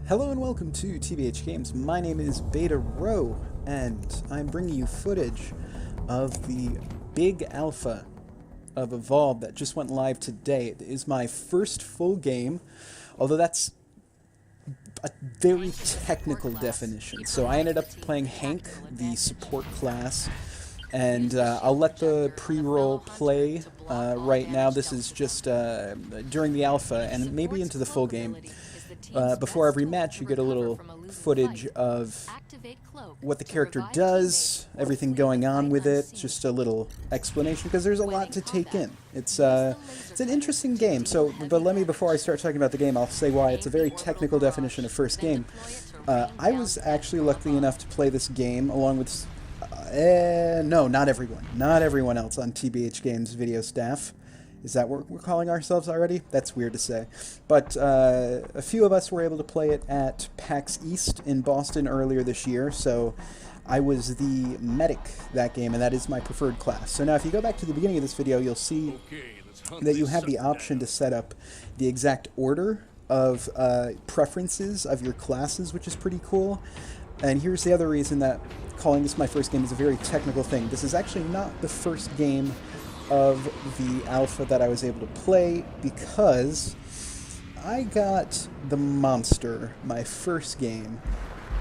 Hello and welcome to TBH Games. My name is BetaRho, and I'm bringing you footage of the big alpha of Evolve that just went live today. It is my first full game, although that's a very technical definition. So I ended up playing Hank, the support class, and I'll let the pre-roll play right now. This is just during the alpha and maybe into the full game. Before every match, you get a little footage of what the character does, everything going on with it, just a little explanation, because there's a lot to take in. It's an interesting game. So, but before I start talking about the game, I'll say why. It's a very technical definition of first game. I was actually lucky enough to play this game along with, no, not everyone. Not everyone else on TBH Games video staff. Is that what we're calling ourselves already? That's weird to say. But a few of us were able to play it at PAX East in Boston earlier this year, so I was the medic that game, and that is my preferred class. So now if you go back to the beginning of this video, you'll see that you have the option to set up the exact order of preferences of your classes, which is pretty cool. And here's the other reason that calling this my first game is a very technical thing. This is actually not the first game of the alpha that I was able to play, because I got the monster my first game,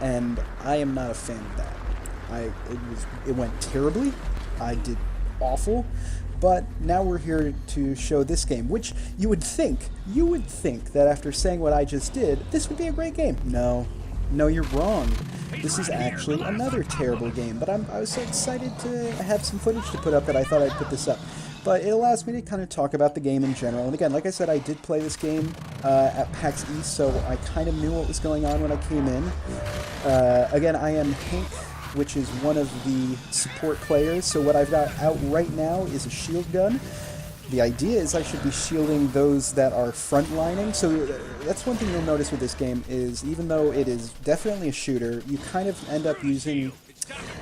and I am not a fan of that. It went terribly. I did awful, but now we're here to show this game, which you would think that after saying what I just did, this would be a great game. No, you're wrong. This is actually another terrible game, but I was so excited to have some footage to put up that I thought I'd put this up. But it allows me to kind of talk about the game in general. And again, like I said, I did play this game at PAX East, so I kind of knew what was going on when I came in. Again, I am Hank, which is one of the support players, so what I've got out right now is a shield gun. The idea is I should be shielding those that are frontlining, so that's one thing you'll notice with this game is even though it is definitely a shooter, you kind of end up using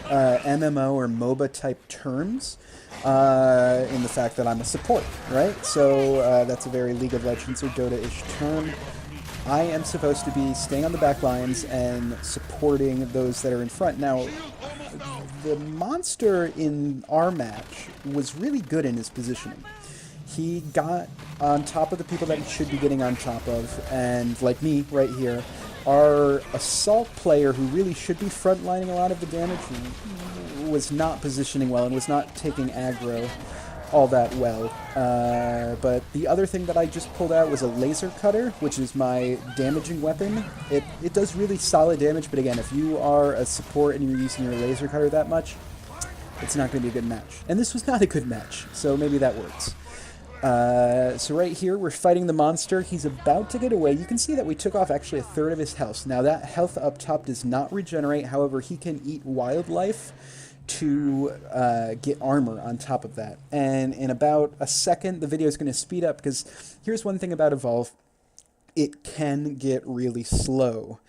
MMO or MOBA type terms in the fact that I'm a support, right? So that's a very League of Legends or Dota-ish term. I am supposed to be staying on the back lines and supporting those that are in front. Now, the monster in our match was really good in his positioning. He got on top of the people that he should be getting on top of, and like me right here, our assault player who really should be frontlining a lot of the damage was not positioning well and was not taking aggro all that well. But the other thing that I just pulled out was a laser cutter, which is my damaging weapon. It does really solid damage, but again, if you are a support and you're using your laser cutter that much, it's not going to be a good match. And this was not a good match, so maybe that works. So right here, we're fighting the monster. He's about to get away. You can see that we took off actually a third of his health. Now that health up top does not regenerate. However, he can eat wildlife to get armor on top of that. And in about a second, the video is going to speed up, because here's one thing about Evolve. It can get really slow.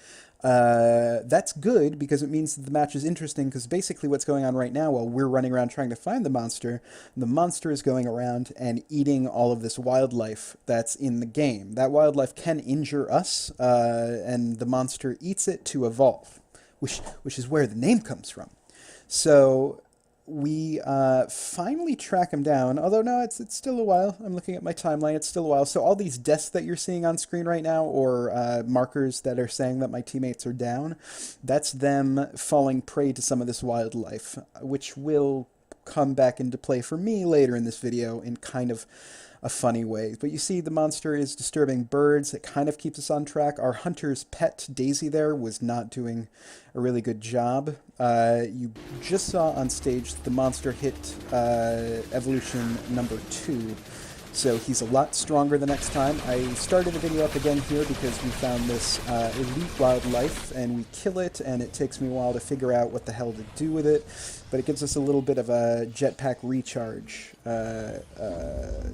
That's good because it means that the match is interesting, because basically what's going on right now while we're running around trying to find the monster is going around and eating all of this wildlife that's in the game. That wildlife can injure us, and the monster eats it to evolve, which is where the name comes from. So we finally track him down, although no, it's still a while. I'm looking at my timeline, it's still a while. So all these deaths that you're seeing on screen right now, or markers that are saying that my teammates are down, that's them falling prey to some of this wildlife, which will come back into play for me later in this video in kind of a funny way. But you see the monster is disturbing birds. It kind of keeps us on track. Our hunter's pet, Daisy, there was not doing a really good job. You just saw on stage the monster hit evolution number 2. So he's a lot stronger the next time. I started the video up again here because we found this elite wildlife, and we kill it, and it takes me a while to figure out what the hell to do with it. But it gives us a little bit of a jetpack recharge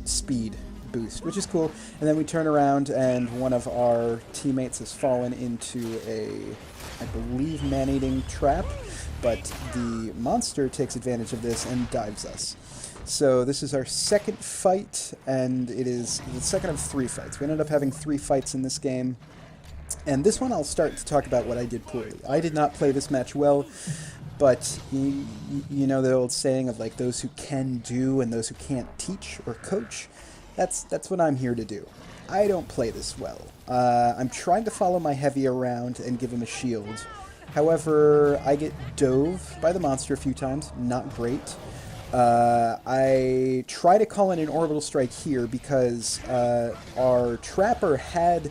speed boost, which is cool. And then we turn around, and one of our teammates has fallen into a, I believe, man-eating trap. But the monster takes advantage of this and dives us. So this is our second fight, and it is the second of 3 fights. We ended up having 3 fights in this game. And this one I'll start to talk about what I did poorly. I did not play this match well, but you know the old saying of like those who can do and those who can't teach or coach? That's what I'm here to do. I don't play this well. I'm trying to follow my heavy around and give him a shield. However, I get dove by the monster a few times. Not great. I try to call in an orbital strike here because our trapper had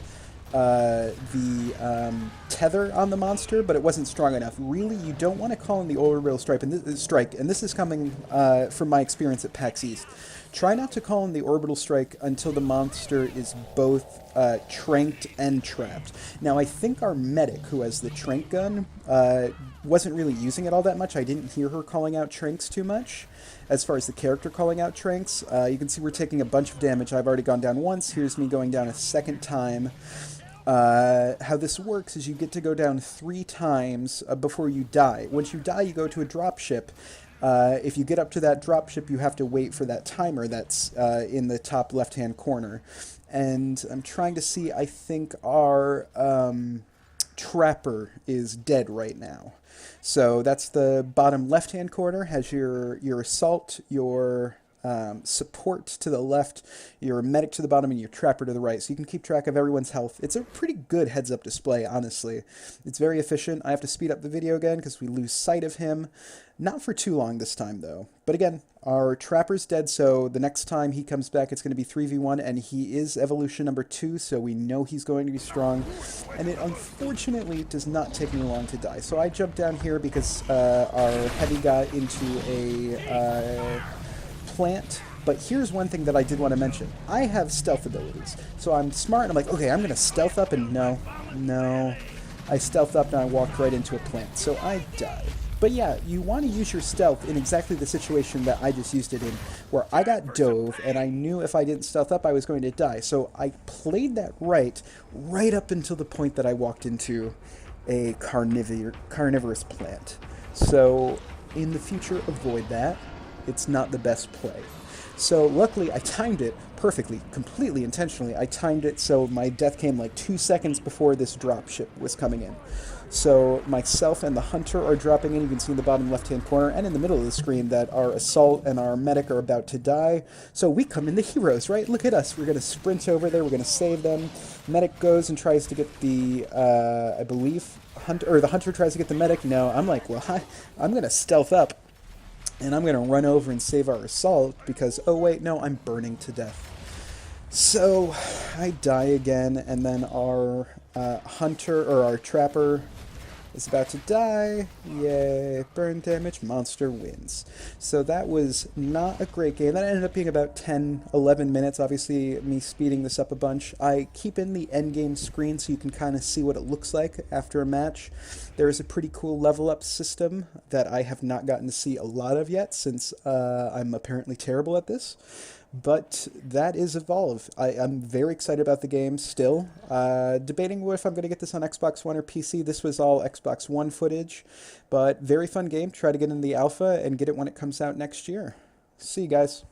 the tether on the monster, but it wasn't strong enough. Really, you don't want to call in the orbital strike, and this is coming from my experience at PAX East. Try not to call in the orbital strike until the monster is both tranked and trapped. Now, I think our medic, who has the trank gun, wasn't really using it all that much. I didn't hear her calling out tranks too much. As far as the character calling out tranks, you can see we're taking a bunch of damage. I've already gone down once. Here's me going down a second time. How this works is you get to go down 3 times before you die. Once you die, you go to a dropship. If you get up to that dropship, you have to wait for that timer that's in the top left-hand corner. And I'm trying to see, I think our trapper is dead right now. So that's the bottom left-hand corner, has your assault, your support to the left, your medic to the bottom, and your trapper to the right. So you can keep track of everyone's health. It's a pretty good heads-up display, honestly. It's very efficient. I have to speed up the video again because we lose sight of him. Not for too long this time, though. But again, our trapper's dead, so the next time he comes back, it's going to be 3v1, and he is evolution number 2, so we know he's going to be strong. And it unfortunately does not take me long to die. So I jumped down here because our heavy got into a plant. But here's one thing that I did want to mention. I have stealth abilities. So I'm smart, and I'm like, okay, I'm going to stealth up, and no. I stealth up, and I walked right into a plant. So I died. But yeah, you want to use your stealth in exactly the situation that I just used it in, where I got dove, and I knew if I didn't stealth up, I was going to die. So I played that right up until the point that I walked into a carnivorous plant. So in the future, avoid that. It's not the best play. So luckily, I timed it perfectly, completely intentionally. I timed it so my death came like 2 seconds before this dropship was coming in. So myself and the hunter are dropping in. You can see in the bottom left-hand corner and in the middle of the screen that our assault and our medic are about to die. So we come in the heroes, right? Look at us. We're going to sprint over there. We're going to save them. Medic goes and tries to get the, I believe, the hunter tries to get the medic. No, I'm like, well, I'm going to stealth up. And I'm going to run over and save our assault because, oh wait, no, I'm burning to death. So I die again, and then our hunter, or our trapper, is about to die. Yay, burn damage, monster wins. So that was not a great game. That ended up being about 10, 11 minutes. Obviously, me speeding this up a bunch. I keep in the endgame screen so you can kind of see what it looks like after a match. There is a pretty cool level up system that I have not gotten to see a lot of yet since I'm apparently terrible at this. But that is Evolve. I'm very excited about the game still. Debating if I'm going to get this on Xbox One or PC. This was all Xbox One footage. But very fun game. Try to get in the alpha and get it when it comes out next year. See you guys.